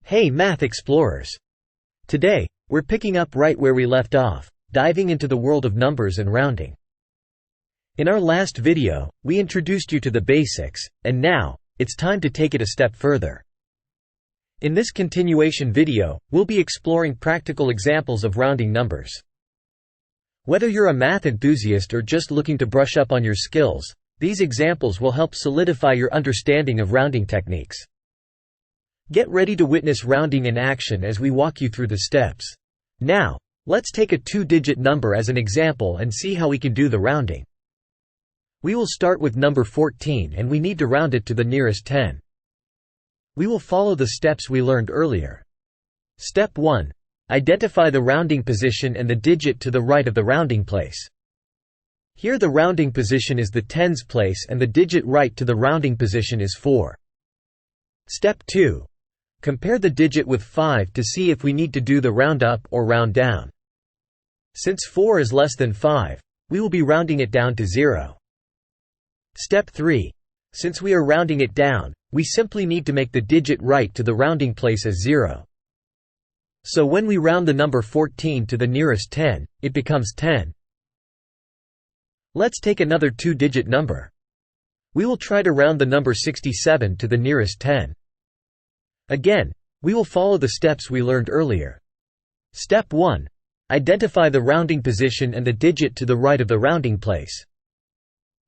Hey Math Explorers! Today, we're picking up right where we left off, diving into the world of numbers and rounding. In our last video, we introduced you to the basics, and now, it's time to take it a step further. In this continuation video, we'll be exploring practical examples of rounding numbers. Whether you're a math enthusiast or just looking to brush up on your skills, these examples will help solidify your understanding of rounding techniques. Get ready to witness rounding in action as we walk you through the steps. Now, let's take a two-digit number as an example and see how we can do the rounding. We will start with number 14 and we need to round it to the nearest 10. We will follow the steps we learned earlier. Step 1. Identify the rounding position and the digit to the right of the rounding place. Here the rounding position is the tens place and the digit right to the rounding position is 4. Step 2. Compare the digit with 5 to see if we need to do the round up or round down. Since 4 is less than 5, we will be rounding it down to 0. Step 3. Since we are rounding it down, we simply need to make the digit right to the rounding place as 0. So when we round the number 14 to the nearest 10, it becomes 10. Let's take another two-digit number. We will try to round the number 67 to the nearest 10. Again, we will follow the steps we learned earlier. Step 1. Identify the rounding position and the digit to the right of the rounding place.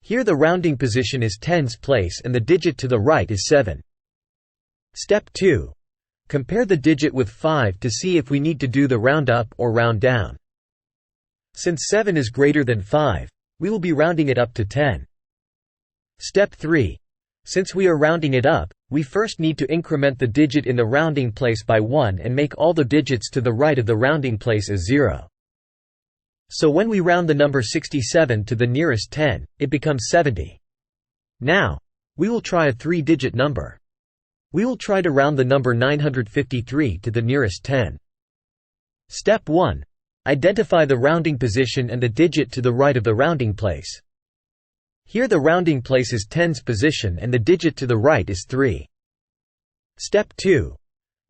Here the rounding position is tens place and the digit to the right is 7. Step 2. Compare the digit with 5 to see if we need to do the round up or round down. Since 7 is greater than 5, we will be rounding it up to 10. Step 3. Since we are rounding it up, we first need to increment the digit in the rounding place by 1 and make all the digits to the right of the rounding place as 0. So when we round the number 67 to the nearest 10, it becomes 70. Now, we will try a three-digit number. We will try to round the number 953 to the nearest 10. Step 1. Identify the rounding position and the digit to the right of the rounding place. Here the rounding place is tens position and the digit to the right is 3. Step 2.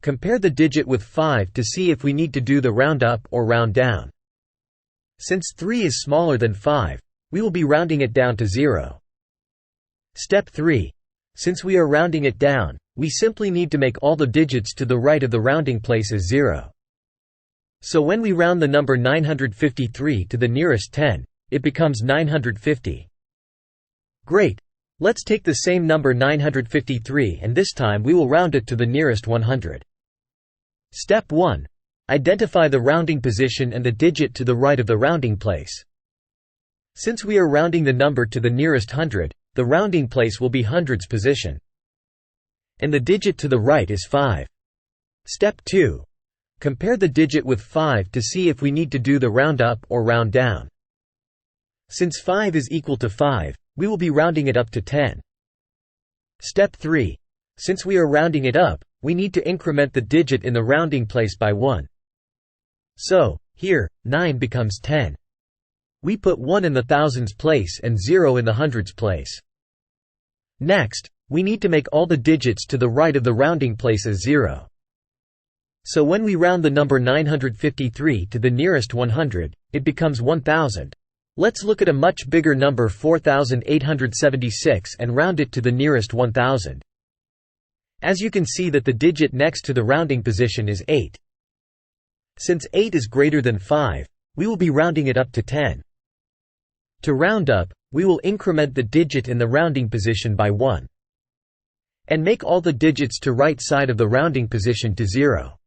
Compare the digit with 5 to see if we need to do the round up or round down. Since 3 is smaller than 5, we will be rounding it down to 0. Step 3. Since we are rounding it down, we simply need to make all the digits to the right of the rounding place as 0. So when we round the number 953 to the nearest 10, it becomes 950. Great! Let's take the same number 953 and this time we will round it to the nearest 100. Step 1. Identify the rounding position and the digit to the right of the rounding place. Since we are rounding the number to the nearest 100, the rounding place will be hundreds position. And the digit to the right is 5. Step 2. Compare the digit with 5 to see if we need to do the round up or round down. Since 5 is equal to 5, we will be rounding it up to 10. Step 3. Since we are rounding it up, we need to increment the digit in the rounding place by 1. So, here, 9 becomes 10. We put 1 in the thousands place and 0 in the hundreds place. Next, we need to make all the digits to the right of the rounding place as 0. So when we round the number 953 to the nearest 100, it becomes 1000. Let's look at a much bigger number 4876 and round it to the nearest 1000. As you can see that the digit next to the rounding position is 8. Since 8 is greater than 5, we will be rounding it up to 10. To round up, we will increment the digit in the rounding position by 1. And make all the digits to right side of the rounding position to 0.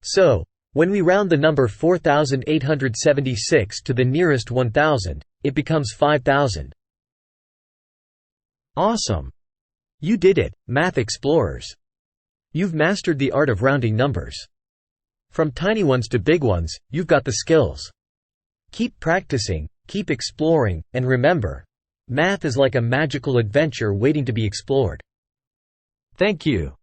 So, when we round the number 4876 to the nearest 1000, it becomes 5000. Awesome! You did it, Math Explorers! You've mastered the art of rounding numbers. From tiny ones to big ones, you've got the skills. Keep practicing, keep exploring, and remember, math is like a magical adventure waiting to be explored. Thank you.